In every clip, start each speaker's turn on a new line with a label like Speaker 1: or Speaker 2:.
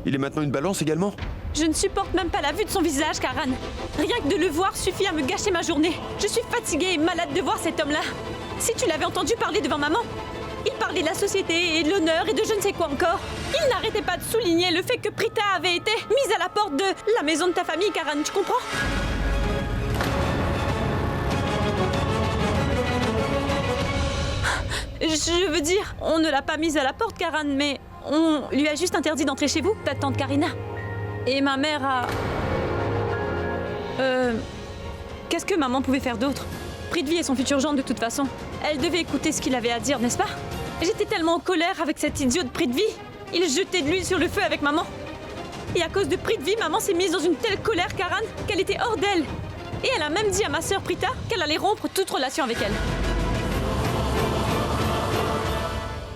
Speaker 1: Il est maintenant une balance également?
Speaker 2: Je ne supporte même pas la vue de son visage, Karan. Rien que de le voir suffit à me gâcher ma journée. Je suis fatiguée et malade de voir cet homme-là. Si tu l'avais entendu parler devant maman, il parlait de la société et de l'honneur et de je ne sais quoi encore. Il n'arrêtait pas de souligner le fait que Prita avait été mise à la porte de la maison de ta famille, Karan, tu comprends? Je veux dire, on ne l'a pas mise à la porte, Karan, mais on lui a juste interdit d'entrer chez vous, ta tante Karina. Et ma mère a... Qu'est-ce que maman pouvait faire d'autre? Prithvi est son futur gendre de toute façon. Elle devait écouter ce qu'il avait à dire, n'est-ce pas? J'étais tellement en colère avec cet idiot de Prithvi. Il jetait de l'huile sur le feu avec maman. Et à cause de Prithvi, maman s'est mise dans une telle colère, Karan, qu'elle était hors d'elle. Et elle a même dit à ma sœur Prita qu'elle allait rompre toute relation avec elle.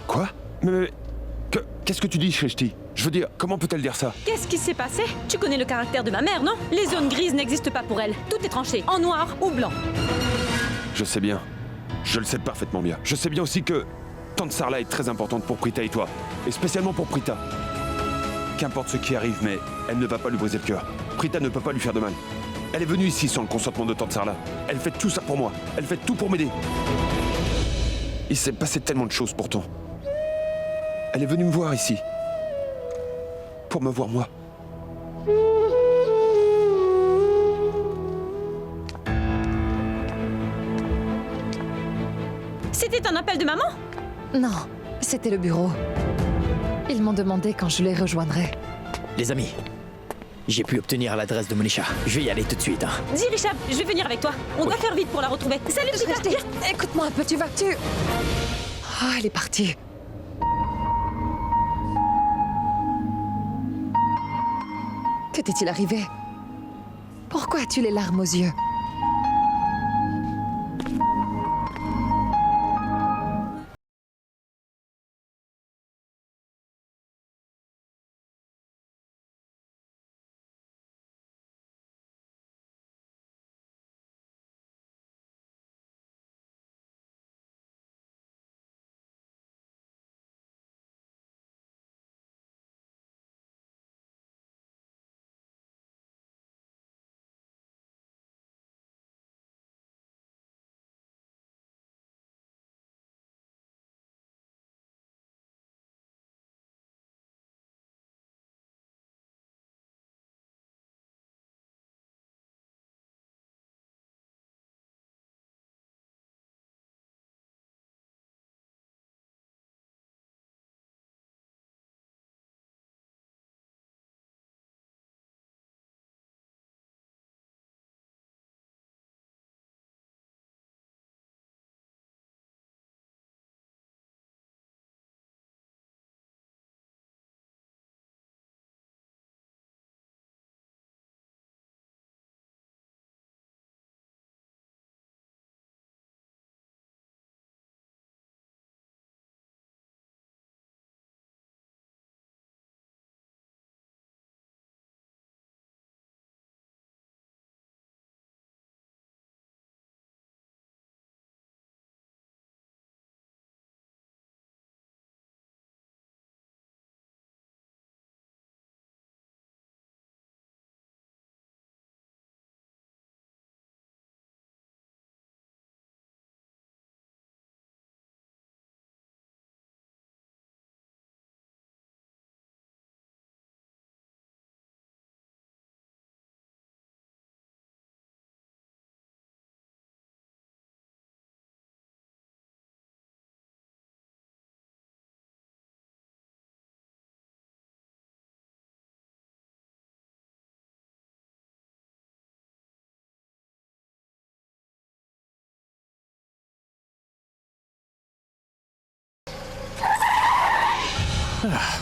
Speaker 1: Quoi? Mais... Qu'est-ce que tu dis, Shrishti? Je veux dire, comment peut-elle dire ça?
Speaker 2: Qu'est-ce qui s'est passé? Tu connais le caractère de ma mère, non? Les zones grises n'existent pas pour elle. Tout est tranché, en noir ou blanc.
Speaker 1: Je sais bien. Je le sais parfaitement bien. Je sais bien aussi que Tante Sarla est très importante pour Prita et toi. Et spécialement pour Prita. Qu'importe ce qui arrive, mais elle ne va pas lui briser le cœur. Prita ne peut pas lui faire de mal. Elle est venue ici sans le consentement de Tante Sarla. Elle fait tout ça pour moi. Elle fait tout pour m'aider. Il s'est passé tellement de choses pourtant. Elle est venue me voir ici. Pour me voir moi.
Speaker 2: C'était un appel de maman?
Speaker 3: Non, c'était le bureau. Ils m'ont demandé quand je les rejoindrais.
Speaker 4: Les amis, j'ai pu obtenir l'adresse de Monisha. Je vais y aller tout de suite. Hein.
Speaker 2: Dis Richard, je vais venir avec toi. On doit faire vite pour la retrouver. Salut Prita, viens.
Speaker 3: Écoute-moi un peu, tu... Oh, elle est partie. Que t'est-il arrivé? Pourquoi as-tu les larmes aux yeux?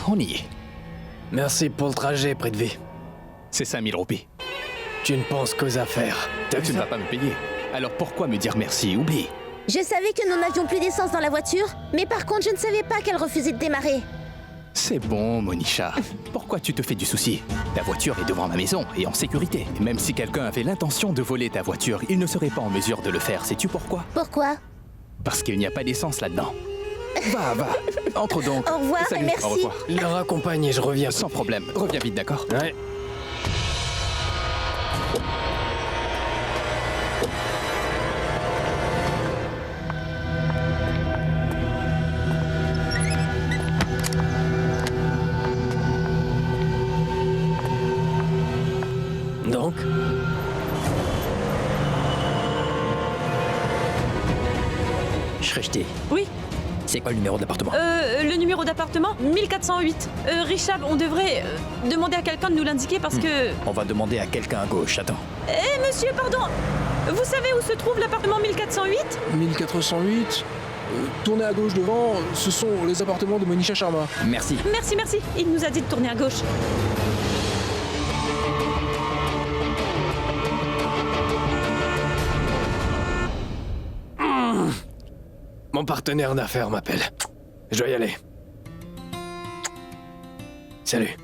Speaker 4: On y est.
Speaker 5: Merci pour le trajet, Prithvi.
Speaker 4: C'est 5000 roupies.
Speaker 5: Tu ne penses qu'aux affaires.
Speaker 4: Tu ne vas pas me payer. Alors pourquoi me dire merci? Oublie.
Speaker 6: Je savais que nous n'avions plus d'essence dans la voiture, mais par contre, je ne savais pas qu'elle refusait de démarrer.
Speaker 4: C'est bon, Monisha. Pourquoi tu te fais du souci? Ta voiture est devant ma maison et en sécurité. Même si quelqu'un avait l'intention de voler ta voiture, il ne serait pas en mesure de le faire. Sais-tu pourquoi?
Speaker 6: Pourquoi?
Speaker 4: Parce qu'il n'y a pas d'essence là-dedans. Va. Entre donc.
Speaker 6: Au revoir
Speaker 4: Salut,
Speaker 6: et merci.
Speaker 4: Au revoir.
Speaker 5: Leur accompagne et je reviens.
Speaker 4: Sans problème. Reviens vite, d'accord?
Speaker 5: Ouais. Donc
Speaker 7: Shrishti,
Speaker 2: Oui,
Speaker 7: c'est quoi le numéro de l'appartement?
Speaker 2: le numéro d'appartement 1408. Richard, on devrait demander à quelqu'un de nous l'indiquer parce que...
Speaker 7: On va demander à quelqu'un à gauche, attends.
Speaker 2: Eh monsieur, pardon. Vous savez où se trouve l'appartement 1408?
Speaker 5: 1408. Tournez à gauche devant, ce sont les appartements de Monisha Sharma.
Speaker 7: Merci.
Speaker 2: Merci, merci. Il nous a dit de tourner à gauche.
Speaker 5: Mon partenaire d'affaires m'appelle. Je dois y aller. Salut.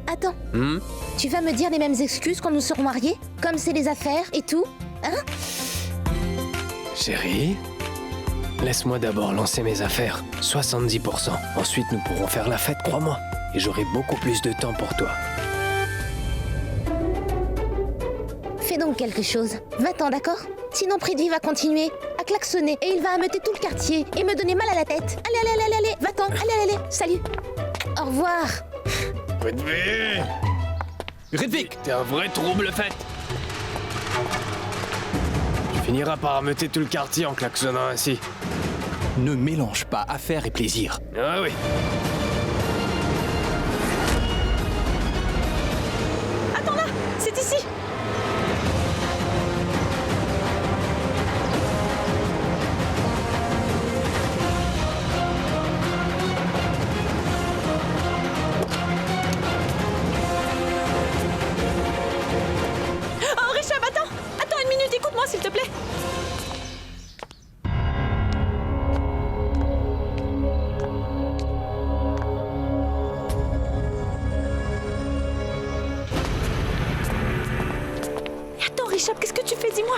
Speaker 6: Attends,
Speaker 5: Hmm?
Speaker 6: tu vas me dire les mêmes excuses quand nous serons mariés? Comme c'est les affaires et tout?
Speaker 5: Chérie, laisse-moi d'abord lancer mes affaires. 70%. Ensuite, nous pourrons faire la fête, crois-moi. Et j'aurai beaucoup plus de temps pour toi.
Speaker 6: Fais donc quelque chose. Va-t'en, d'accord? Sinon Prithvi va continuer à klaxonner et il va ameuter tout le quartier et me donner mal à la tête. Allez, allez, allez, allez, va-t'en, allez, allez, salut. Au revoir.
Speaker 4: Ridvik!
Speaker 5: T'es un vrai trouble-fête. Tu finiras par ameuter tout le quartier en klaxonnant ainsi.
Speaker 4: Ne mélange pas affaires et plaisir.
Speaker 5: Ah oui.
Speaker 2: Attends là, c'est ici. Oh Richard, attends une minute, écoute-moi s'il te plaît. Attends Richard, qu'est-ce que tu fais, dis-moi?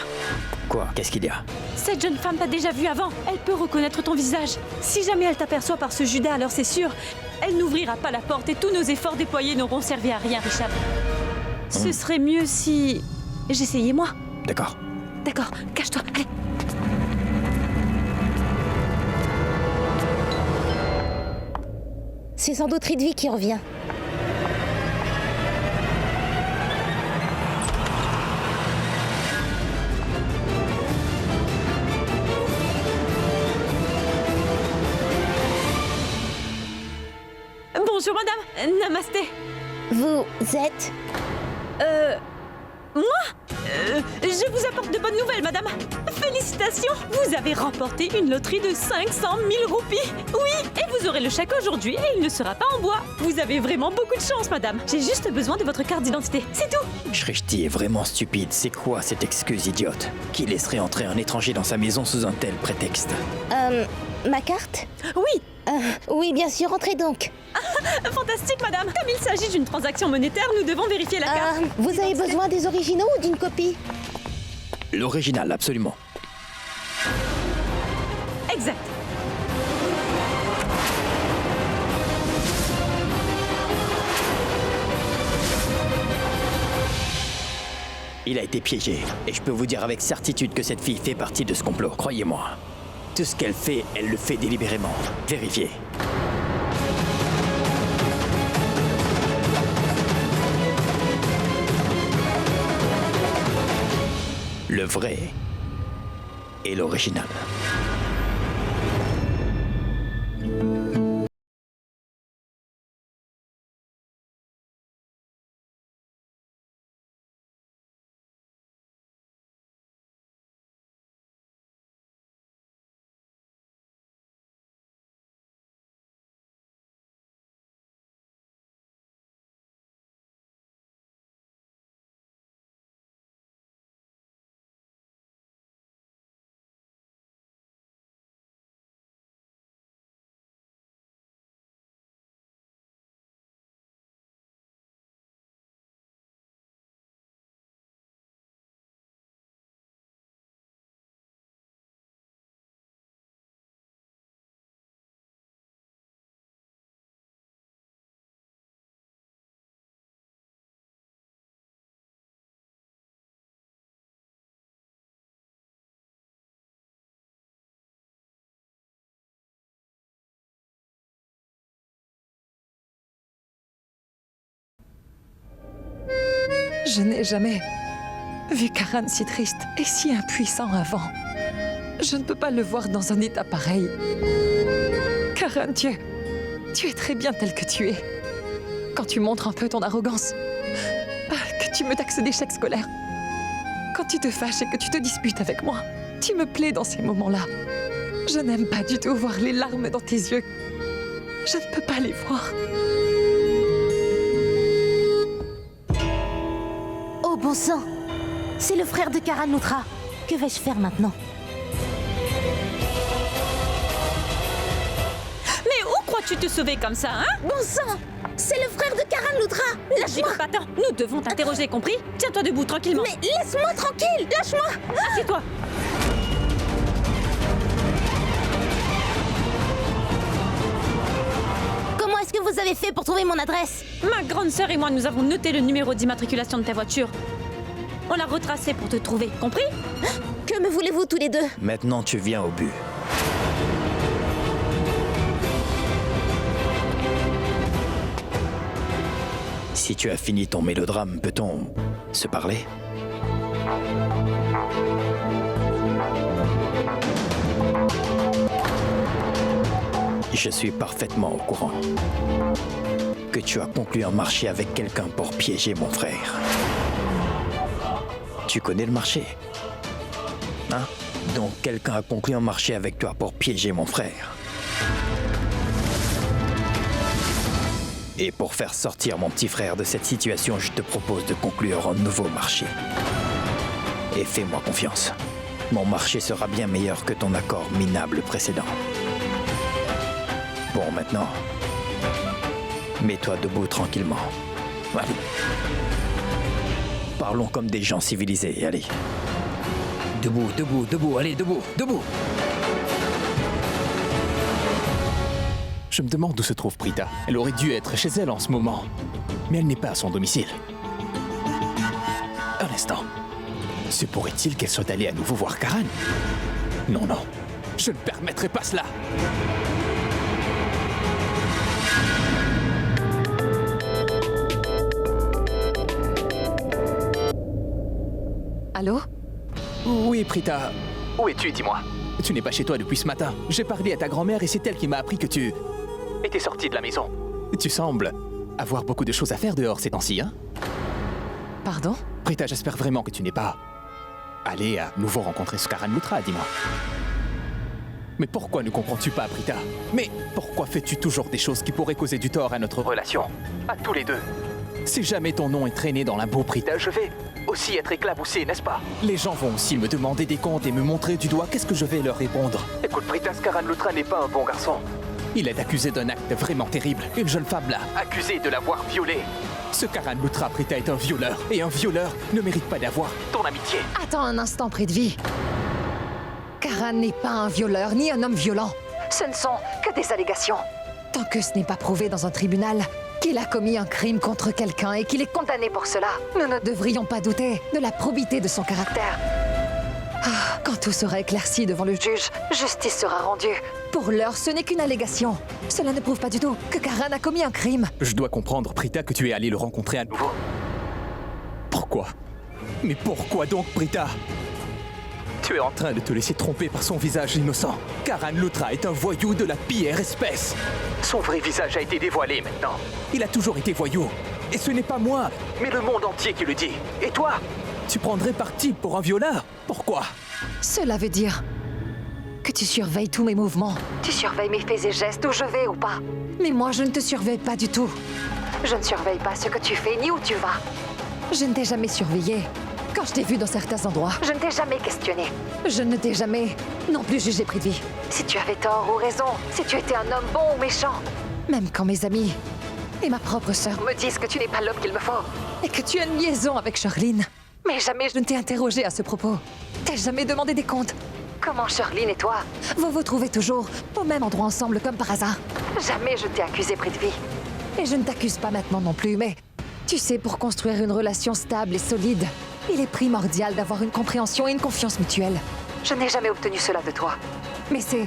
Speaker 7: Quoi? Qu'est-ce qu'il y a?
Speaker 2: Cette jeune femme t'a déjà vu avant. Elle peut reconnaître ton visage. Si jamais elle t'aperçoit par ce Judas, alors c'est sûr, elle n'ouvrira pas la porte et tous nos efforts déployés n'auront servi à rien, Richard. Ce serait mieux si... j'essayais moi.
Speaker 7: D'accord.
Speaker 2: D'accord, cache-toi, allez.
Speaker 6: C'est sans doute Ridvi qui revient.
Speaker 2: Bonjour madame, namasté.
Speaker 6: Vous êtes...
Speaker 2: Moi je vous apporte de bonnes nouvelles, madame. Félicitations, vous avez remporté une loterie de 500 000 roupies. Oui, et vous aurez le chèque aujourd'hui et il ne sera pas en bois. Vous avez vraiment beaucoup de chance, madame. J'ai juste besoin de votre carte d'identité, c'est tout.
Speaker 7: Shrishti est vraiment stupide. C'est quoi cette excuse idiote? Qui laisserait entrer un étranger dans sa maison sous un tel prétexte?
Speaker 6: Ma carte?
Speaker 2: Oui,
Speaker 6: Oui, bien sûr, entrez donc.
Speaker 2: fantastique, madame. Comme il s'agit d'une transaction monétaire, nous devons vérifier la carte.
Speaker 6: Vous avez besoin des originaux ou d'une copie?
Speaker 7: L'original, absolument.
Speaker 2: Exact.
Speaker 7: Il a été piégé. Et je peux vous dire avec certitude que cette fille fait partie de ce complot. Croyez-moi. Tout ce qu'elle fait, elle le fait délibérément. Vérifiez. Le vrai et l'original.
Speaker 3: Je n'ai jamais vu Karan si triste et si impuissant avant. Je ne peux pas le voir dans un état pareil. Karan, tu es très bien tel que tu es. Quand tu montres un peu ton arrogance, que tu me taxes d'échecs scolaires, quand tu te fâches et que tu te disputes avec moi, tu me plais dans ces moments-là. Je n'aime pas du tout voir les larmes dans tes yeux. Je ne peux pas les voir.
Speaker 6: Oh bon sang! C'est le frère de Karan Lutra. Que vais-je faire maintenant?
Speaker 2: Mais où crois-tu te sauver comme ça, hein?
Speaker 6: Bon sang! C'est le frère de Karan Lutra! Lâche-moi!
Speaker 2: Attends, nous devons t'interroger, compris? Tiens-toi debout, tranquillement.
Speaker 6: Mais laisse-moi tranquille! Lâche-moi!
Speaker 2: Assieds-toi.
Speaker 6: Comment est-ce que vous avez fait pour trouver mon adresse?
Speaker 2: Ma grande sœur et moi, nous avons noté le numéro d'immatriculation de ta voiture. On l'a retracé pour te trouver, compris?
Speaker 6: Que me voulez-vous tous les deux?
Speaker 7: Maintenant, tu viens au but. Si tu as fini ton mélodrame, peut-on se parler? Je suis parfaitement au courant que tu as conclu un marché avec quelqu'un pour piéger mon frère. Tu connais le marché? Hein? Donc quelqu'un a conclu un marché avec toi pour piéger mon frère. Et pour faire sortir mon petit frère de cette situation, je te propose de conclure un nouveau marché. Et fais-moi confiance. Mon marché sera bien meilleur que ton accord minable précédent. Bon, maintenant, mets-toi debout tranquillement. Allez. Parlons comme des gens civilisés, allez. Debout, debout, debout, allez, debout, debout.
Speaker 4: Je me demande où se trouve Prita. Elle aurait dû être chez elle en ce moment. Mais elle n'est pas à son domicile. Un instant. Se pourrait-il qu'elle soit allée à nouveau voir Karan? Non, non. Je ne permettrai pas cela.
Speaker 3: Allô?
Speaker 4: Oui, Prita. Où es-tu, dis-moi? Tu n'es pas chez toi depuis ce matin. J'ai parlé à ta grand-mère et c'est elle qui m'a appris que tu étais sortie de la maison. Tu sembles avoir beaucoup de choses à faire dehors ces temps-ci, hein?
Speaker 3: Pardon?
Speaker 4: Prita, j'espère vraiment que tu n'es pas allée à nouveau rencontrer ce Karan Lutra, dis-moi. Mais pourquoi ne comprends-tu pas, Prita? Mais pourquoi fais-tu toujours des choses qui pourraient causer du tort à notre relation? À tous les deux. Si jamais ton nom est traîné dans la boue, Prita, je vais aussi être éclaboussé, n'est-ce pas? Les gens vont aussi me demander des comptes et me montrer du doigt. Qu'est-ce que je vais leur répondre? Écoute, Prita, ce Karan Lutra n'est pas un bon garçon. Il est accusé d'un acte vraiment terrible. Une jeune femme l'a accusé de l'avoir violée. Ce Karan Lutra, Prita, est un violeur. Et un violeur ne mérite pas d'avoir ton amitié.
Speaker 3: Attends un instant, Prithvi. Karan n'est pas un violeur ni un homme violent. Ce ne sont que des allégations. Tant que ce n'est pas prouvé dans un tribunal qu'il a commis un crime contre quelqu'un et qu'il est condamné pour cela, nous ne devrions pas douter de la probité de son caractère. Ah, quand tout sera éclairci devant le juge, justice sera rendue. Pour l'heure, ce n'est qu'une allégation. Cela ne prouve pas du tout que Karan a commis un crime.
Speaker 4: Je dois comprendre, Prita, que tu es allé le rencontrer à nouveau. Pourquoi? Mais pourquoi donc, Prita? Tu es en train de te laisser tromper par son visage innocent. Karan Lutra est un voyou de la pire espèce. Son vrai visage a été dévoilé maintenant. Il a toujours été voyou. Et ce n'est pas moi, mais le monde entier qui le dit. Et toi? Tu prendrais parti pour un violeur? Pourquoi?
Speaker 3: Cela veut dire que tu surveilles tous mes mouvements. Tu surveilles mes faits et gestes, où je vais ou pas. Mais moi, je ne te surveille pas du tout. Je ne surveille pas ce que tu fais ni où tu vas. Je ne t'ai jamais surveillé. Quand je t'ai vu dans certains endroits, je ne t'ai jamais questionné. Je ne t'ai jamais non plus jugé, Prithvi. Si tu avais tort ou raison, si tu étais un homme bon ou méchant. Même quand mes amis et ma propre sœur me disent que tu n'es pas l'homme qu'il me faut et que tu as une liaison avec Charline. Mais jamais je ne t'ai interrogé à ce propos. T'as jamais demandé des comptes. Comment Charline et toi, vous vous trouvez toujours au même endroit ensemble comme par hasard? Jamais je t'ai accusé, Prithvi. Et je ne t'accuse pas maintenant non plus, mais tu sais, pour construire une relation stable et solide, il est primordial d'avoir une compréhension et une confiance mutuelle. Je n'ai jamais obtenu cela de toi. Mais c'est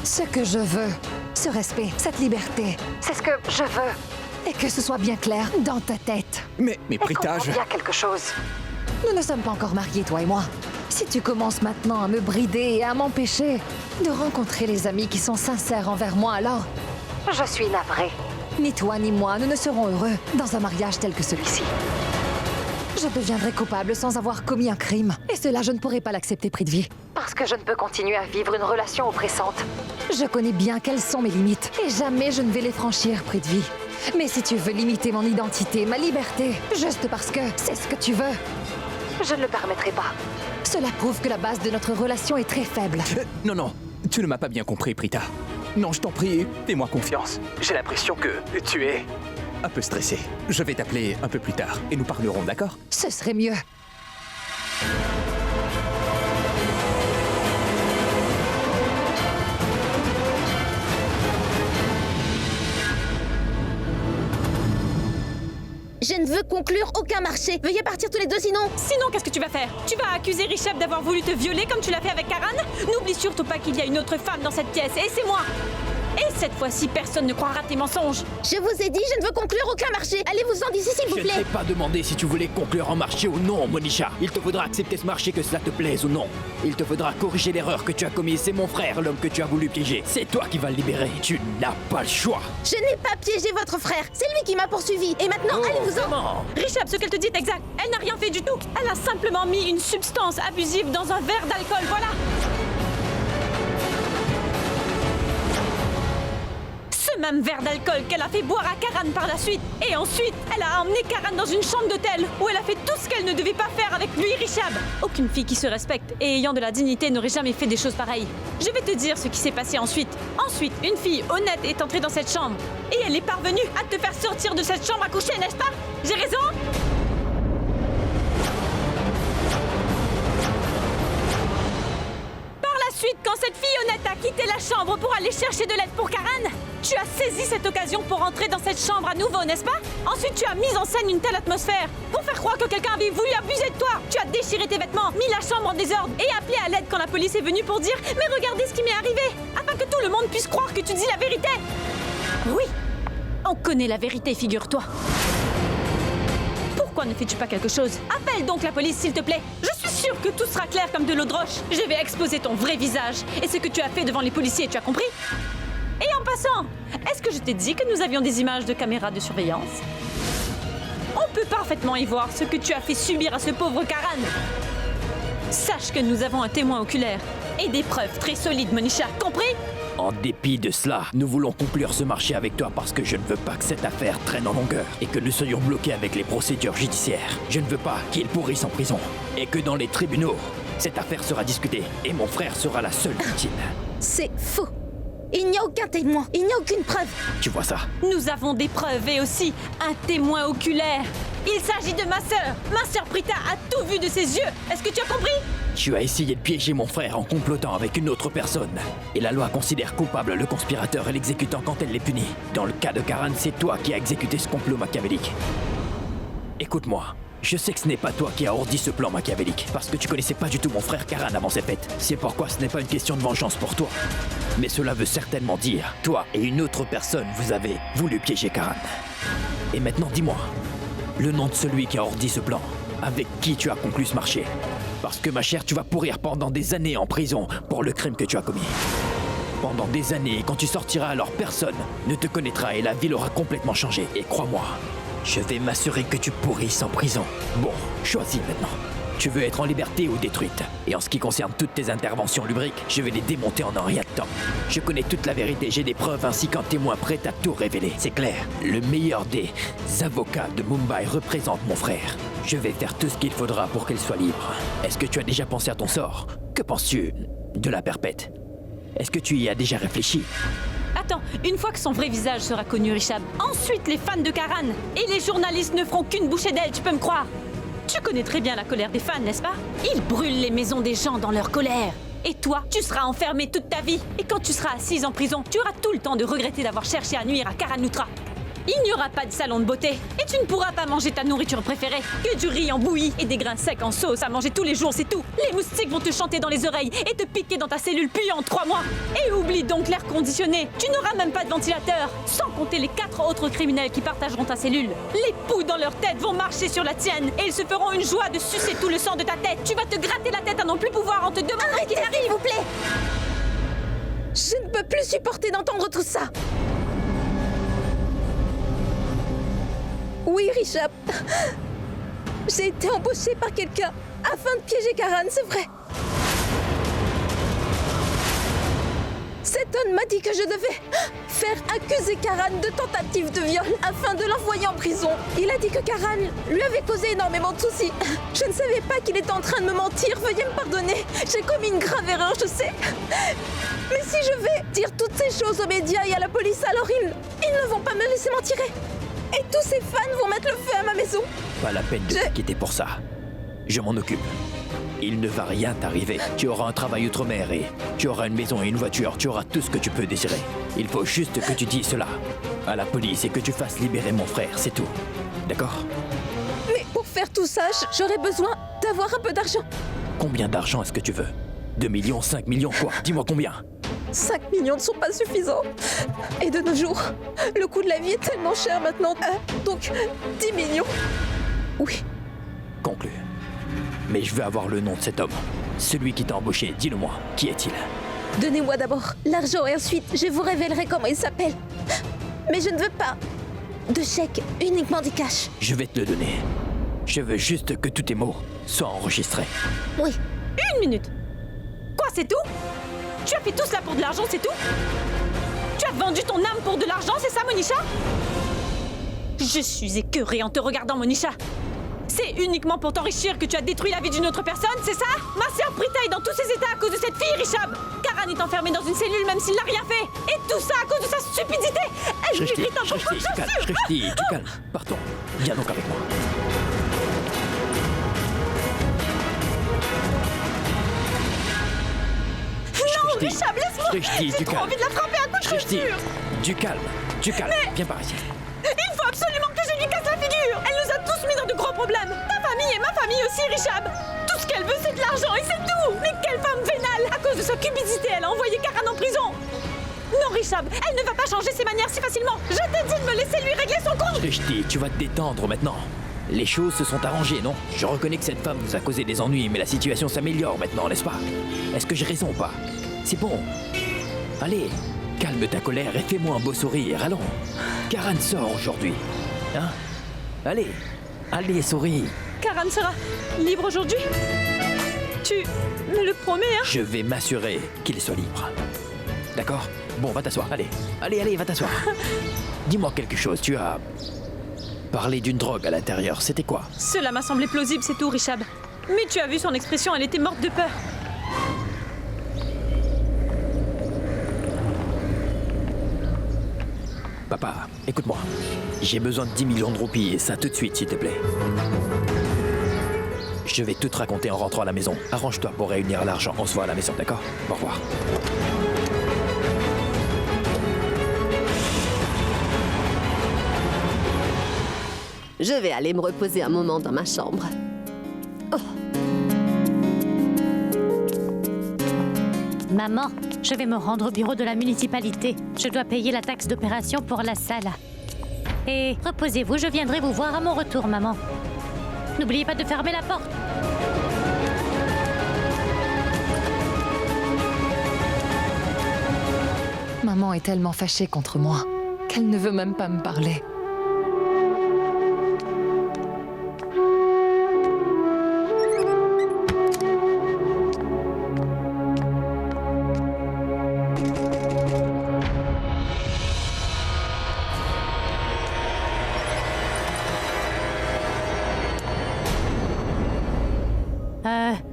Speaker 3: ce que je veux. Ce respect, cette liberté, c'est ce que je veux. Et Que ce soit bien clair dans ta tête.
Speaker 4: Mais Prita,
Speaker 3: Comprends bien quelque chose. Nous ne sommes pas encore mariés, toi et moi. Si tu commences maintenant à me brider et à m'empêcher de rencontrer les amis qui sont sincères envers moi, alors je suis navrée. Ni toi ni moi, nous ne serons heureux dans un mariage tel que celui-ci. Je deviendrai coupable sans avoir commis un crime. Et cela, je ne pourrai pas l'accepter, Prithvi. Parce que je ne peux continuer à vivre une relation oppressante. Je connais bien quelles sont mes limites. Et jamais je ne vais les franchir, Prithvi. Mais si tu veux limiter mon identité, ma liberté, juste parce que c'est ce que tu veux, je ne le permettrai pas. Cela prouve que la base de notre relation est très faible.
Speaker 4: Non, tu ne m'as pas bien compris, Prita. Non, je t'en prie, fais-moi confiance. J'ai l'impression que tu es un peu stressé. Je vais t'appeler un peu plus tard et nous parlerons, d'accord?
Speaker 3: Ce serait mieux.
Speaker 6: Je ne veux conclure aucun marché. Veuillez partir tous les deux, sinon...
Speaker 2: Sinon, qu'est-ce que tu vas faire? Tu vas accuser Rishabh d'avoir voulu te violer comme tu l'as fait avec Karan? N'oublie surtout pas qu'il y a une autre femme dans cette pièce, et c'est moi! Et cette fois-ci, personne ne croira tes mensonges.
Speaker 6: Je vous ai dit, je ne veux conclure aucun marché. Allez-vous-en d'ici, s'il vous
Speaker 7: Je ne
Speaker 6: plaît.
Speaker 7: t'ai pas demandé si tu voulais conclure un marché ou non, Monisha. Il te faudra accepter ce marché, que cela te plaise ou non. Il te faudra corriger l'erreur que tu as commise. C'est mon frère, l'homme que tu as voulu piéger. C'est toi qui vas le libérer. Tu n'as pas le choix.
Speaker 6: Je n'ai pas piégé votre frère. C'est lui qui m'a poursuivi. Et maintenant, allez-vous-en.
Speaker 7: Vraiment?
Speaker 2: Rishabh, ce qu'elle te dit est exact. Elle n'a rien fait du tout. Elle a simplement mis une substance abusive dans un verre d'alcool, voilà. Ce même verre d'alcool qu'elle a fait boire à Karan par la suite. Et ensuite, elle a emmené Karan dans une chambre d'hôtel où elle a fait tout ce qu'elle ne devait pas faire avec lui, Rishabh. Aucune fille qui se respecte et ayant de la dignité n'aurait jamais fait des choses pareilles. Je vais te dire ce qui s'est passé ensuite. Ensuite, une fille honnête est entrée dans cette chambre. Et elle est parvenue à te faire sortir de cette chambre à coucher, n'est-ce pas? J'ai raison? Ensuite, quand cette fille honnête a quitté la chambre pour aller chercher de l'aide pour Karan, tu as saisi cette occasion pour entrer dans cette chambre à nouveau, n'est-ce pas? Ensuite, tu as mis en scène une telle atmosphère pour faire croire que quelqu'un avait voulu abuser de toi. Tu as déchiré tes vêtements, mis la chambre en désordre et appelé à l'aide quand la police est venue pour dire « Mais regardez ce qui m'est arrivé !» afin que tout le monde puisse croire que tu dis la vérité. Oui, on connaît la vérité, figure-toi. Pourquoi ne fais-tu pas quelque chose? Appelle donc la police, s'il te plaît. Je suis sûre que tout sera clair comme de l'eau de roche. Je vais exposer ton vrai visage et ce que tu as fait devant les policiers, tu as compris? Et en passant, est-ce que je t'ai dit que nous avions des images de caméras de surveillance? On peut parfaitement y voir ce que tu as fait subir à ce pauvre Karan. Sache que nous avons un témoin oculaire et des preuves très solides, Monisha, compris?
Speaker 7: En dépit de cela, nous voulons conclure ce marché avec toi parce que je ne veux pas que cette affaire traîne en longueur et que nous soyons bloqués avec les procédures judiciaires. Je ne veux pas qu'il pourrisse en prison et que dans les tribunaux, cette affaire sera discutée et mon frère sera la seule victime.
Speaker 6: C'est faux. Il n'y a aucun témoin. Il n'y a aucune preuve.
Speaker 7: Tu vois ça?
Speaker 2: Nous avons des preuves et aussi un témoin oculaire. Il s'agit de ma sœur. Ma sœur Prita a tout vu de ses yeux. Est-ce que tu as compris?
Speaker 7: Tu as essayé de piéger mon frère en complotant avec une autre personne. Et la loi considère coupable le conspirateur et l'exécutant quand elle les punit. Dans le cas de Karan, c'est toi qui as exécuté ce complot machiavélique. Écoute-moi. Je sais que ce n'est pas toi qui as ourdi ce plan machiavélique, parce que tu connaissais pas du tout mon frère Karan avant cette fête. C'est pourquoi ce n'est pas une question de vengeance pour toi. Mais cela veut certainement dire, toi et une autre personne, vous avez voulu piéger Karan. Et maintenant, dis-moi, le nom de celui qui a ourdi ce plan, avec qui tu as conclu ce marché. Parce que ma chère, tu vas pourrir pendant des années en prison pour le crime que tu as commis. Pendant des années, et quand tu sortiras, alors personne ne te connaîtra et la ville aura complètement changé. Et crois-moi, je vais m'assurer que tu pourrisses en prison. Bon, choisis maintenant. Tu veux être en liberté ou détruite? Et en ce qui concerne toutes tes interventions lubriques, je vais les démonter en un rien de temps. Je connais toute la vérité, j'ai des preuves ainsi qu'un témoin prêt à tout révéler. C'est clair, le meilleur des avocats de Mumbai représente mon frère. Je vais faire tout ce qu'il faudra pour qu'elle soit libre. Est-ce que tu as déjà pensé à ton sort? Que penses-tu de la perpète? Est-ce que tu y as déjà réfléchi?
Speaker 2: Attends, une fois que son vrai visage sera connu, Rishabh, ensuite les fans de Karan et les journalistes ne feront qu'une bouchée d'elle, tu peux me croire. Tu connais très bien la colère des fans, n'est-ce pas? Ils brûlent les maisons des gens dans leur colère. Et toi, tu seras enfermé toute ta vie. Et quand tu seras assise en prison, tu auras tout le temps de regretter d'avoir cherché à nuire à Karan Lutra. Il n'y aura pas de salon de beauté. Et tu ne pourras pas manger ta nourriture préférée. Que du riz en bouillie et des grains secs en sauce à manger tous les jours, c'est tout. Les moustiques vont te chanter dans les oreilles et te piquer dans ta cellule puante 3 mois. Et oublie donc l'air conditionné. Tu n'auras même pas de ventilateur. Sans compter les 4 autres criminels qui partageront ta cellule. Les poux dans leur tête vont marcher sur la tienne. Et ils se feront une joie de sucer tout le sang de ta tête. Tu vas te gratter la tête à n'en plus pouvoir en te demandant ce qui
Speaker 6: Arrêtez,
Speaker 2: arrive.
Speaker 6: s'il vous plaît. Je ne peux plus supporter d'entendre tout ça. Oui, Richard. J'ai été embauchée par quelqu'un afin de piéger Karan, c'est vrai. Cet homme m'a dit que je devais faire accuser Karan de tentative de viol afin de l'envoyer en prison. Il a dit que Karan lui avait causé énormément de soucis. Je ne savais pas qu'il était en train de me mentir. Veuillez me pardonner. J'ai commis une grave erreur, je sais. Mais si je vais dire toutes ces choses aux médias et à la police, alors ils ne vont pas me laisser m'en tirer. Et tous ces fans vont mettre le feu à ma maison.
Speaker 7: Pas la peine de t'inquiéter pour ça. Je m'en occupe. Il ne va rien t'arriver. Tu auras un travail outre-mer et tu auras une maison et une voiture. Tu auras tout ce que tu peux désirer. Il faut juste que tu dises cela à la police et que tu fasses libérer mon frère, c'est tout. D'accord?
Speaker 6: Mais pour faire tout ça, j'aurais besoin d'avoir un peu d'argent.
Speaker 7: Combien d'argent est-ce que tu veux? 2 millions, 5 millions, quoi? Dis-moi combien?
Speaker 6: 5 millions ne sont pas suffisants. Et de nos jours, le coût de la vie est tellement cher maintenant. Donc, 10 millions. Oui.
Speaker 7: Conclu. Mais je veux avoir le nom de cet homme. Celui qui t'a embauché, dis-le-moi. Qui est-il?
Speaker 6: Donnez-moi d'abord l'argent et ensuite je vous révélerai comment il s'appelle. Mais je ne veux pas de chèque, uniquement du cash.
Speaker 7: Je vais te le donner. Je veux juste que tous tes mots soient enregistrés.
Speaker 6: Oui.
Speaker 2: 1 minute. Quoi, c'est tout? Tu as fait tout cela pour de l'argent, c'est tout? Tu as vendu ton âme pour de l'argent, c'est ça, Monisha? Je suis écœurée en te regardant, Monisha. C'est uniquement pour t'enrichir que tu as détruit la vie d'une autre personne, c'est ça? Ma sœur Prita est dans tous ses états à cause de cette fille, Rishab. Karan est enfermée dans une cellule même s'il n'a rien fait. Et tout ça à cause de sa stupidité. Elle
Speaker 7: Shrishti,
Speaker 2: mérite un
Speaker 7: Shrishti,
Speaker 2: coup de
Speaker 7: tu calmes,
Speaker 2: chaussure.
Speaker 7: Shrishti, tu calmes. Partons. Viens donc avec moi.
Speaker 2: Non, Rishab, laisse-moi.
Speaker 7: Shrishti,
Speaker 2: J'ai
Speaker 7: du
Speaker 2: trop
Speaker 7: calme.
Speaker 2: envie de la frapper à coups de
Speaker 7: Shrishti,
Speaker 2: chaussure.
Speaker 7: du calme. Viens par ici.
Speaker 2: Il faut absolument que je lui casse la figure. Elle nous a tous mis dans de gros problèmes. Ta famille et ma famille aussi, Rishab. Tout ce qu'elle veut, c'est de l'argent et c'est tout. Mais quelle femme vénale. À cause de sa cupidité, elle a envoyé Karan en prison. Non, Rishab, elle ne va pas changer ses manières si facilement. Je t'ai dit de me laisser lui régler son compte.
Speaker 7: Shrishti, tu vas te détendre maintenant. Les choses se sont arrangées, non? Je reconnais que cette femme nous a causé des ennuis, mais la situation s'améliore maintenant, n'est-ce pas? Est-ce que j'ai raison ou pas? C'est bon. Allez, calme ta colère et fais-moi un beau sourire, allons. Karan sort aujourd'hui. Hein? Allez, souris.
Speaker 2: Karan sera libre aujourd'hui. Tu me le promets, hein?
Speaker 7: Je vais m'assurer qu'il soit libre. D'accord? Bon, va t'asseoir, allez, va t'asseoir. Dis-moi quelque chose, tu as parlé d'une drogue à l'intérieur, c'était quoi?
Speaker 2: Cela m'a semblé plausible, c'est tout, Rishab. Mais tu as vu son expression, elle était morte de peur.
Speaker 7: Papa, écoute-moi. J'ai besoin de 10 millions de roupies et ça tout de suite, s'il te plaît. Je vais tout te raconter en rentrant à la maison. Arrange-toi pour réunir l'argent. On se voit à la maison, d'accord? Au revoir.
Speaker 8: Je vais aller me reposer un moment dans ma chambre.
Speaker 9: Maman, je vais me rendre au bureau de la municipalité. Je dois payer la taxe d'opération pour la salle. Et reposez-vous, je viendrai vous voir à mon retour, maman. N'oubliez pas de fermer la porte.
Speaker 3: Maman est tellement fâchée contre moi qu'elle ne veut même pas me parler.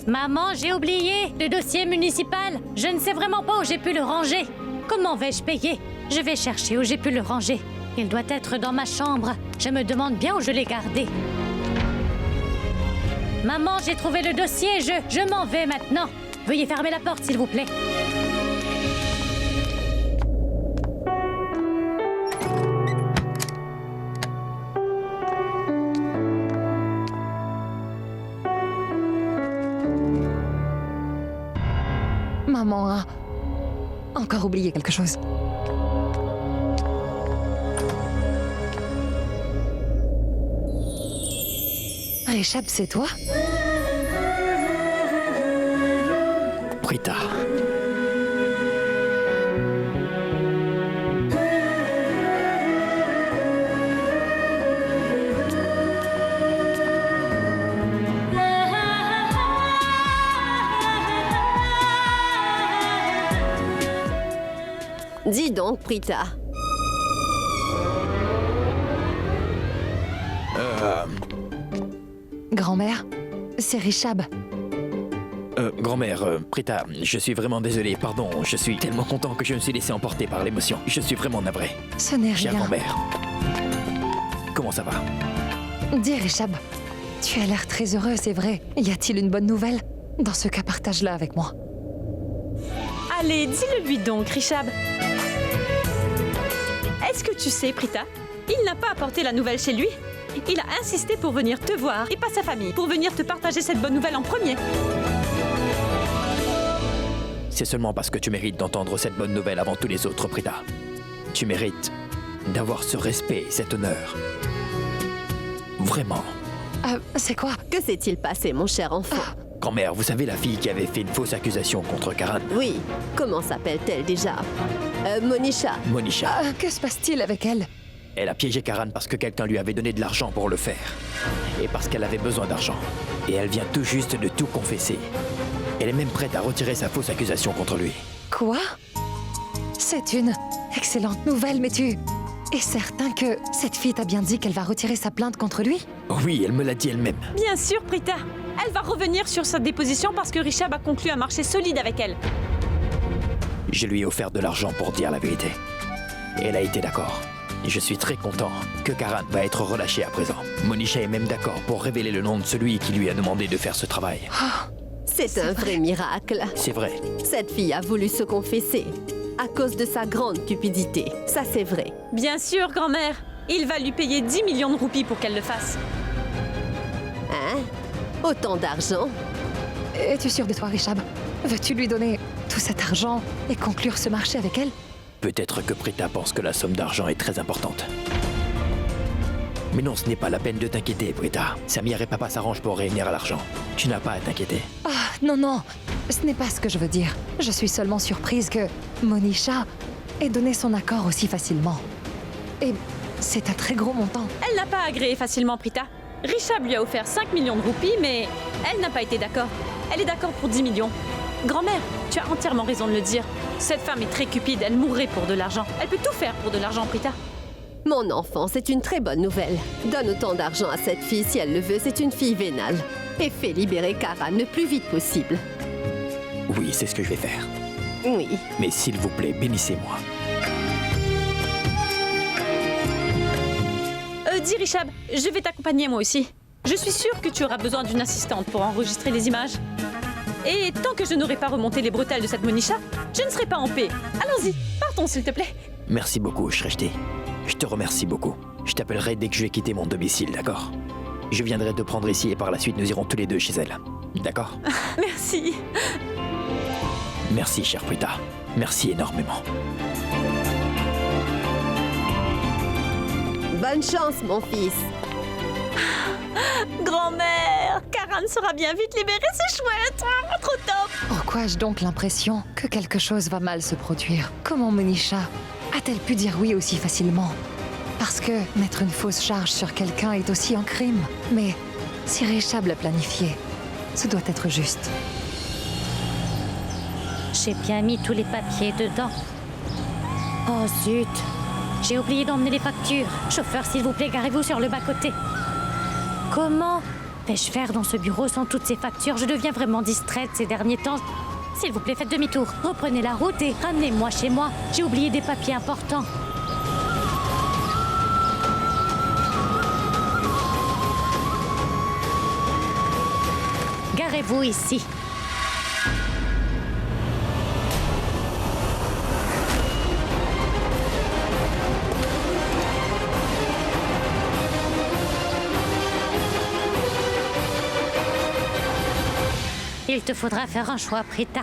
Speaker 9: Maman, j'ai oublié le dossier municipal. Je ne sais vraiment pas où j'ai pu le ranger. Comment vais-je payer? Je vais chercher où j'ai pu le ranger. Il doit être dans ma chambre. Je me demande bien où je l'ai gardé. Maman, j'ai trouvé le dossier. Je m'en vais maintenant. Veuillez fermer la porte, s'il vous plaît.
Speaker 3: encore oublié quelque chose. Rishab, c'est toi?
Speaker 7: Prita.
Speaker 8: Dis donc, Prita.
Speaker 3: Grand-mère, c'est Rishab.
Speaker 7: Grand-mère, Prita, je suis vraiment désolé, pardon. Je suis tellement content que je me suis laissé emporter par l'émotion. Je suis vraiment navré.
Speaker 3: Ce n'est
Speaker 7: Chère
Speaker 3: rien.
Speaker 7: grand-mère. Comment ça va?
Speaker 3: Dis Rishab, tu as l'air très heureux, c'est vrai. Y a-t-il une bonne nouvelle? Dans ce cas, partage-la avec moi.
Speaker 2: Allez, dis-le lui donc, Rishab. Est-ce que tu sais, Prita, il n'a pas apporté la nouvelle chez lui. Il a insisté pour venir te voir, et pas sa famille, pour venir te partager cette bonne nouvelle en premier.
Speaker 7: C'est seulement parce que tu mérites d'entendre cette bonne nouvelle avant tous les autres, Prita. Tu mérites d'avoir ce respect et cet honneur. Vraiment.
Speaker 3: C'est quoi?
Speaker 8: Que s'est-il passé, mon cher enfant?
Speaker 7: Grand-mère, vous savez la fille qui avait fait une fausse accusation contre Karan?
Speaker 8: Oui, comment s'appelle-t-elle déjà? Monisha.
Speaker 7: Monisha.
Speaker 3: Que se passe-t-il avec elle?
Speaker 7: Elle a piégé Karan parce que quelqu'un lui avait donné de l'argent pour le faire. Et parce qu'elle avait besoin d'argent. Et elle vient tout juste de tout confesser. Elle est même prête à retirer sa fausse accusation contre lui.
Speaker 3: Quoi? C'est une excellente nouvelle, mais tu es certain que cette fille t'a bien dit qu'elle va retirer sa plainte contre lui?
Speaker 7: Oui, elle me l'a dit elle-même.
Speaker 2: Bien sûr, Prita. Elle va revenir sur sa déposition parce que Rishab a conclu un marché solide avec elle.
Speaker 7: Je lui ai offert de l'argent pour dire la vérité. Et elle a été d'accord. Et je suis très content que Karan va être relâché à présent. Monisha est même d'accord pour révéler le nom de celui qui lui a demandé de faire ce travail.
Speaker 8: C'est un vrai miracle.
Speaker 7: C'est vrai.
Speaker 8: Cette fille a voulu se confesser à cause de sa grande cupidité. Ça, c'est vrai.
Speaker 2: Bien sûr, grand-mère. Il va lui payer 10 millions de roupies pour qu'elle le fasse.
Speaker 8: Hein? Autant d'argent?
Speaker 3: Es-tu sûr de toi, Rishab? Veux-tu lui donner tout cet argent et conclure ce marché avec elle?
Speaker 7: Peut-être que Prita pense que la somme d'argent est très importante. Mais non, ce n'est pas la peine de t'inquiéter, Prita. Samir et papa s'arrangent pour réunir l'argent. Tu n'as pas à t'inquiéter.
Speaker 3: Non, non, ce n'est pas ce que je veux dire. Je suis seulement surprise que Monisha ait donné son accord aussi facilement. Et c'est un très gros montant.
Speaker 2: Elle n'a pas agréé facilement, Prita. Rishab lui a offert 5 millions de roupies, mais elle n'a pas été d'accord. Elle est d'accord pour 10 millions. Grand-mère, tu as entièrement raison de le dire. Cette femme est très cupide, elle mourrait pour de l'argent. Elle peut tout faire pour de l'argent, Prita.
Speaker 8: Mon enfant, c'est une très bonne nouvelle. Donne autant d'argent à cette fille si elle le veut, c'est une fille vénale. Et fais libérer Karan le plus vite possible.
Speaker 7: Oui, c'est ce que je vais faire.
Speaker 8: Oui.
Speaker 7: Mais s'il vous plaît, bénissez-moi.
Speaker 2: Dis Rishab, je vais t'accompagner moi aussi. Je suis sûre que tu auras besoin d'une assistante pour enregistrer les images. Et tant que je n'aurai pas remonté les bretelles de cette Monisha, je ne serai pas en paix. Allons-y, partons s'il te plaît.
Speaker 7: Merci beaucoup, Shreshti. Je te remercie beaucoup. Je t'appellerai dès que je vais quitter mon domicile, d'accord? Je viendrai te prendre ici et par la suite nous irons tous les deux chez elle. D'accord?
Speaker 2: Merci.
Speaker 7: Merci, chère Prita. Merci énormément.
Speaker 8: Bonne chance, mon fils.
Speaker 2: Grand-mère, Karan sera bien vite libérée, c'est chouette. Trop top.
Speaker 3: Pourquoi ai-je donc l'impression que quelque chose va mal se produire? Comment Monisha a-t-elle pu dire oui aussi facilement? Parce que mettre une fausse charge sur quelqu'un est aussi un crime. Mais si Rishab l'a planifié, ce doit être juste.
Speaker 9: J'ai bien mis tous les papiers dedans. Oh zut! J'ai oublié d'emmener les factures. Chauffeur, s'il vous plaît, garez-vous sur le bas-côté. Comment vais-je faire dans ce bureau sans toutes ces factures? Je deviens vraiment distraite ces derniers temps. S'il vous plaît, faites demi-tour. Reprenez la route et ramenez-moi chez moi. J'ai oublié des papiers importants. Garez-vous ici. Il te faudra faire un choix, Prita.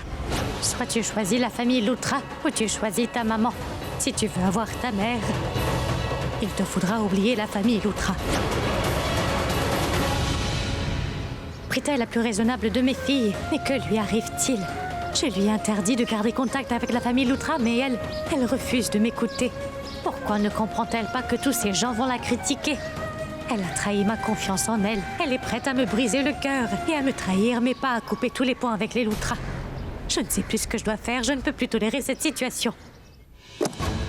Speaker 9: Soit tu choisis la famille Loutra, ou tu choisis ta maman. Si tu veux avoir ta mère, il te faudra oublier la famille Loutra. Prita est la plus raisonnable de mes filles, mais que lui arrive-t-il? Je lui ai interdit de garder contact avec la famille Loutra, mais elle refuse de m'écouter. Pourquoi ne comprend-elle pas que tous ces gens vont la critiquer? Elle a trahi ma confiance en elle. Elle est prête à me briser le cœur et à me trahir, mais pas à couper tous les ponts avec les Loutra. Je ne sais plus ce que je dois faire, je ne peux plus tolérer cette situation.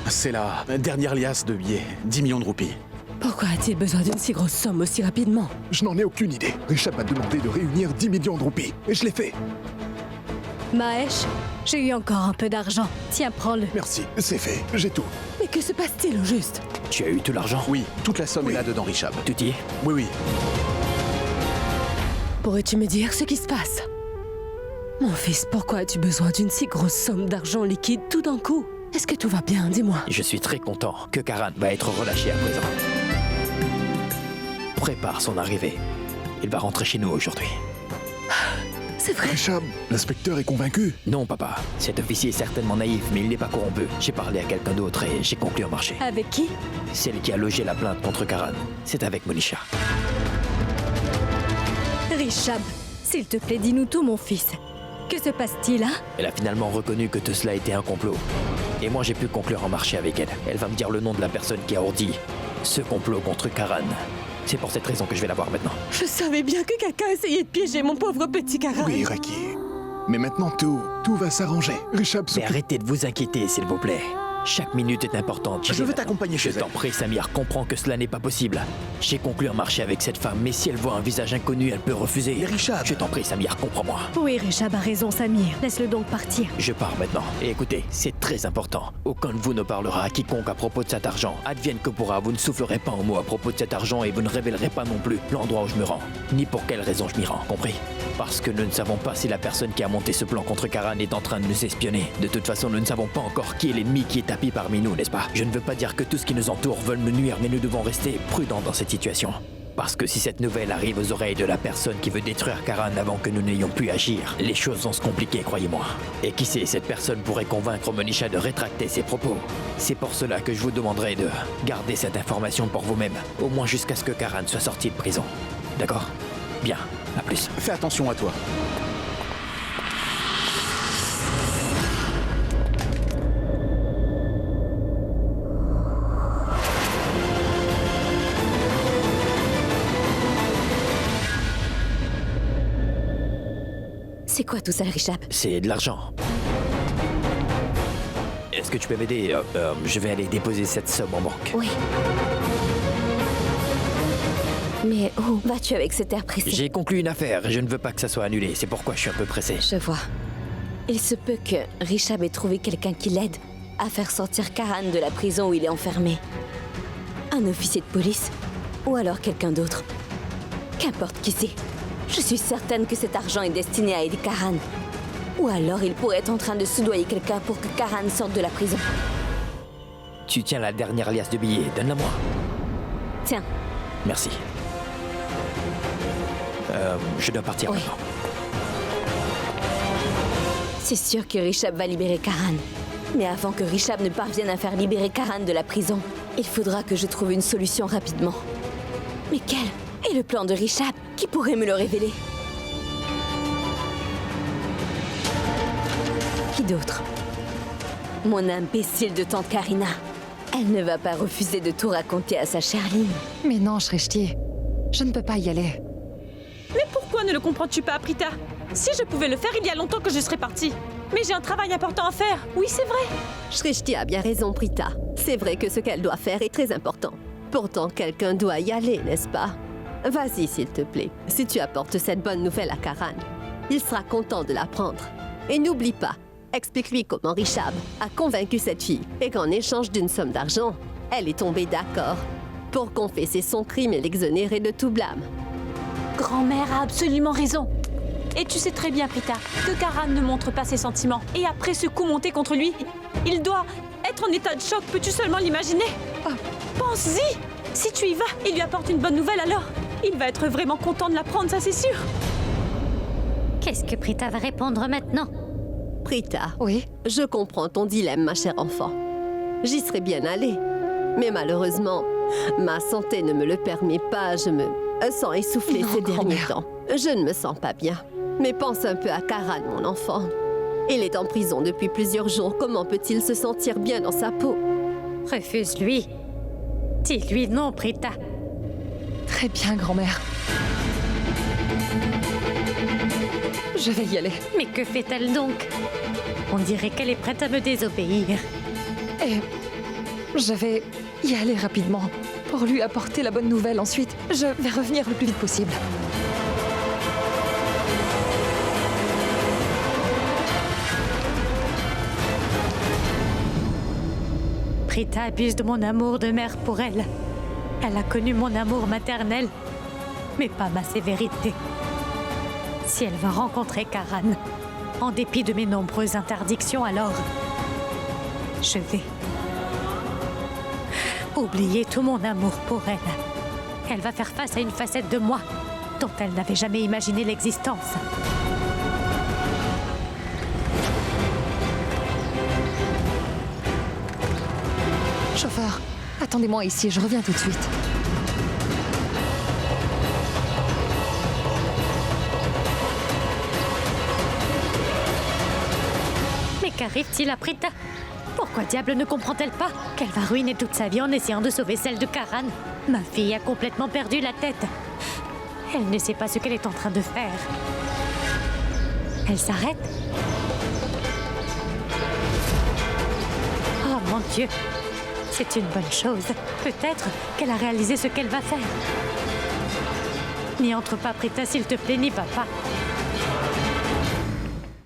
Speaker 10: C'est la dernière liasse de billets, 10 millions de roupies.
Speaker 11: Pourquoi a-t-il besoin d'une si grosse somme aussi rapidement?
Speaker 12: Je n'en ai aucune idée. Rishabh m'a demandé de réunir 10 millions de roupies, et je l'ai fait.
Speaker 11: Mahesh, j'ai eu encore un peu d'argent. Tiens, prends-le.
Speaker 12: Merci, c'est fait, j'ai tout.
Speaker 11: Mais que se passe-t-il au juste?
Speaker 4: Tu as eu tout l'argent?
Speaker 10: Oui, toute la somme est là-dedans, Rishabh.
Speaker 4: Tout y est?
Speaker 10: Oui, oui.
Speaker 11: Pourrais-tu me dire ce qui se passe? Mon fils, pourquoi as-tu besoin d'une si grosse somme d'argent liquide tout d'un coup? Est-ce que tout va bien? Dis-moi.
Speaker 7: Je suis très content que Karan va être relâché à présent. Prépare son arrivée. Il va rentrer chez nous aujourd'hui.
Speaker 11: C'est vrai.
Speaker 12: Rishabh, l'inspecteur est convaincu.
Speaker 7: Non, papa. Cet officier est certainement naïf, mais il n'est pas corrompu. J'ai parlé à quelqu'un d'autre et j'ai conclu un marché.
Speaker 11: Avec qui?
Speaker 7: Celle qui a logé la plainte contre Karan. C'est avec Monisha.
Speaker 11: Rishabh, s'il te plaît, dis-nous tout, mon fils. Que se passe-t-il, hein?
Speaker 7: Elle a finalement reconnu que tout cela était un complot. Et moi, j'ai pu conclure un marché avec elle. Elle va me dire le nom de la personne qui a ourdi ce complot contre Karan. C'est pour cette raison que je vais la voir maintenant.
Speaker 11: Je savais bien que quelqu'un essayait de piéger mon pauvre petit Karan.
Speaker 12: Oui, Raki. Mais maintenant, tout va s'arranger. Rishabh
Speaker 7: Mais
Speaker 12: s'occupe...
Speaker 7: arrêtez de vous inquiéter, s'il vous plaît. Chaque minute est importante.
Speaker 10: Je veux t'accompagner chez
Speaker 7: Je
Speaker 10: elle.
Speaker 7: t'en prie, Samir, comprends que cela n'est pas possible. J'ai conclu un marché avec cette femme, mais si elle voit un visage inconnu, elle peut refuser.
Speaker 10: Mais Rishabh...
Speaker 7: Je t'en prie, Samir, comprends-moi.
Speaker 11: Oui, Rishabh a raison, Samir. Laisse-le donc partir.
Speaker 7: Je pars maintenant. Et écoutez, c'est très important. Aucun de vous ne parlera à quiconque à propos de cet argent. Advienne que pourra, vous ne soufflerez pas un mot à propos de cet argent et vous ne révélerez pas non plus l'endroit où je me rends. Ni pour quelle raison je m'y rends, compris? Parce que nous ne savons pas si la personne qui a monté ce plan contre Karan est en train de nous espionner. De toute façon, nous ne savons pas encore qui est l'ennemi qui est tapis parmi nous, n'est-ce pas? Je ne veux pas dire que tout ce qui nous entoure veulent me nuire, mais nous devons rester prudents dans cette situation. Parce que si cette nouvelle arrive aux oreilles de la personne qui veut détruire Karan avant que nous n'ayons pu agir, les choses vont se compliquer, croyez-moi. Et qui sait, cette personne pourrait convaincre Monisha de rétracter ses propos. C'est pour cela que je vous demanderai de garder cette information pour vous-même, au moins jusqu'à ce que Karan soit sorti de prison. D'accord? Bien, à plus.
Speaker 10: Fais attention à toi.
Speaker 11: C'est quoi tout ça, Rishabh?
Speaker 7: C'est de l'argent. Est-ce que tu peux m'aider? Je vais aller déposer cette somme en banque.
Speaker 6: Oui. Mais où vas-tu avec cet air pressé?
Speaker 7: J'ai conclu une affaire et je ne veux pas que ça soit annulé. C'est pourquoi je suis un peu pressé.
Speaker 6: Je vois. Il se peut que Rishabh ait trouvé quelqu'un qui l'aide à faire sortir Karan de la prison où il est enfermé. Un officier de police ou alors quelqu'un d'autre. Qu'importe qui c'est. Je suis certaine que cet argent est destiné à aider Karan. Ou alors il pourrait être en train de soudoyer quelqu'un pour que Karan sorte de la prison.
Speaker 7: Tu tiens la dernière liasse de billets, donne-la-moi.
Speaker 6: Tiens.
Speaker 7: Merci. Je dois partir
Speaker 6: Oui.
Speaker 7: maintenant.
Speaker 6: C'est sûr que Rishabh va libérer Karan. Mais avant que Rishabh ne parvienne à faire libérer Karan de la prison, il faudra que je trouve une solution rapidement. Mais quel est le plan de Rishabh? Qui pourrait me le révéler? Qui d'autre? Mon imbécile de tante Karina. Elle ne va pas refuser de tout raconter à sa Charline.
Speaker 3: Mais non, Shrishti. Je ne peux pas y aller.
Speaker 2: Mais pourquoi ne le comprends-tu pas, Prita? Si je pouvais le faire, il y a longtemps que je serais partie. Mais j'ai un travail important à faire. Oui, c'est vrai.
Speaker 8: Shrishti a bien raison, Prita. C'est vrai que ce qu'elle doit faire est très important. Pourtant, quelqu'un doit y aller, n'est-ce pas? Vas-y, s'il te plaît. Si tu apportes cette bonne nouvelle à Karan, il sera content de l'apprendre. Et n'oublie pas, explique-lui comment Rishabh a convaincu cette fille et qu'en échange d'une somme d'argent, elle est tombée d'accord pour confesser son crime et l'exonérer de tout blâme.
Speaker 2: Grand-mère a absolument raison. Et tu sais très bien, Prita, que Karan ne montre pas ses sentiments. Et après ce coup monté contre lui, il doit être en état de choc. Peux-tu seulement l'imaginer? Pense-y! Si tu y vas et lui apportes une bonne nouvelle, alors il va être vraiment content de l'apprendre, ça c'est sûr.
Speaker 9: Qu'est-ce que Prita va répondre maintenant?
Speaker 8: Prita.
Speaker 3: Oui?
Speaker 8: Je comprends ton dilemme, ma chère enfant. J'y serais bien allée. Mais malheureusement, ma santé ne me le permet pas. Je me sens essoufflée
Speaker 3: Non,
Speaker 8: ces derniers
Speaker 3: grand-mère.
Speaker 8: temps. Je ne me sens pas bien. Mais pense un peu à Karan, mon enfant. Il est en prison depuis plusieurs jours. Comment peut-il se sentir bien dans sa peau?
Speaker 9: Refuse-lui. Dis-lui non, Prita.
Speaker 3: Très bien, grand-mère. Je vais y aller.
Speaker 9: Mais que fait-elle donc? On dirait qu'elle est prête à me désobéir.
Speaker 3: Et je vais y aller rapidement pour lui apporter la bonne nouvelle ensuite. Je vais revenir le plus vite possible.
Speaker 9: Prita abuse de mon amour de mère pour elle. Elle a connu mon amour maternel, mais pas ma sévérité. Si elle va rencontrer Karan, en dépit de mes nombreuses interdictions, alors je vais oublier tout mon amour pour elle. Elle va faire face à une facette de moi dont elle n'avait jamais imaginé l'existence.
Speaker 3: Chauffeur, attendez-moi ici, je reviens tout de suite.
Speaker 9: Mais qu'arrive-t-il à Prita? Pourquoi diable ne comprend-elle pas qu'elle va ruiner toute sa vie en essayant de sauver celle de Karan? Ma fille a complètement perdu la tête. Elle ne sait pas ce qu'elle est en train de faire. Elle s'arrête? Oh mon Dieu! C'est une bonne chose. Peut-être qu'elle a réalisé ce qu'elle va faire. N'y entre pas, Prita, s'il te plaît, n'y va pas.